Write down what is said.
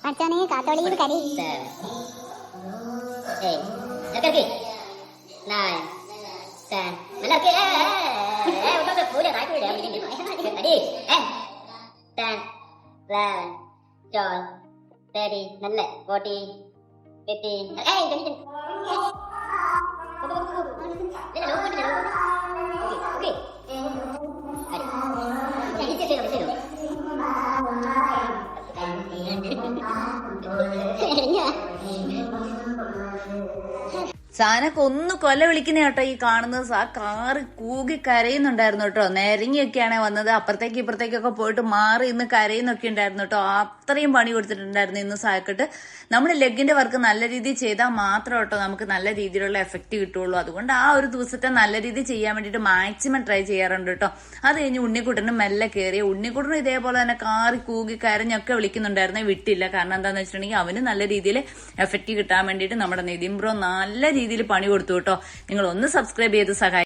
പഠിച്ചോനെ കാത്തോളിയിൽ കരി 7 8 9 10 നല്ല പൂജ കാട്ടിവിടെ അടി 10 11 12 13 നല്ല 14 15 സാനൊക്കെ ഒന്ന് കൊല വിളിക്കുന്ന കേട്ടോ ഈ കാണുന്നത്. ആ കാറ് കൂകി കരയുന്നുണ്ടായിരുന്നു കേട്ടോ. നേരങ്ങിയൊക്കെയാണ് വന്നത്. അപ്പുറത്തേക്ക് ഇപ്പുറത്തേക്കൊക്കെ പോയിട്ട് മാറി ഇന്ന് കരയുന്നൊക്കെ ഉണ്ടായിരുന്നു കേട്ടോ. അത്രയും പണി കൊടുത്തിട്ടുണ്ടായിരുന്നു ഇന്ന് സായക്കെട്ട്. നമ്മൾ ലെഗിന്റെ വർക്ക് നല്ല രീതിയിൽ ചെയ്താൽ മാത്രം കേട്ടോ നമുക്ക് നല്ല രീതിയിലുള്ള എഫക്റ്റ് കിട്ടുള്ളൂ. അതുകൊണ്ട് ആ ഒരു ദിവസത്തെ നല്ല രീതിയിൽ ചെയ്യാൻ വേണ്ടിയിട്ട് മാക്സിമം ട്രൈ ചെയ്യാറുണ്ട് കേട്ടോ. അത് കഴിഞ്ഞ് ഉണ്ണിക്കുട്ടനും മെല്ലെ കയറിയ ഉണ്ണിക്കുട്ടനും ഇതേപോലെ തന്നെ കാറി കൂകി കരഞ്ഞൊക്കെ വിളിക്കുന്നുണ്ടായിരുന്നേ വിട്ടില്ല. കാരണം എന്താന്ന് വെച്ചിട്ടുണ്ടെങ്കിൽ അവന് നല്ല രീതിയിൽ എഫക്റ്റ് കിട്ടാൻ വേണ്ടിയിട്ട് നമ്മുടെ നിതിൻ ബ്രോ നല്ല രീതിയിൽ പണി കൊടുത്തു കേട്ടോ. നിങ്ങൾ ഒന്ന് സബ്സ്ക്രൈബ് ചെയ്ത് സഹായിക്കും.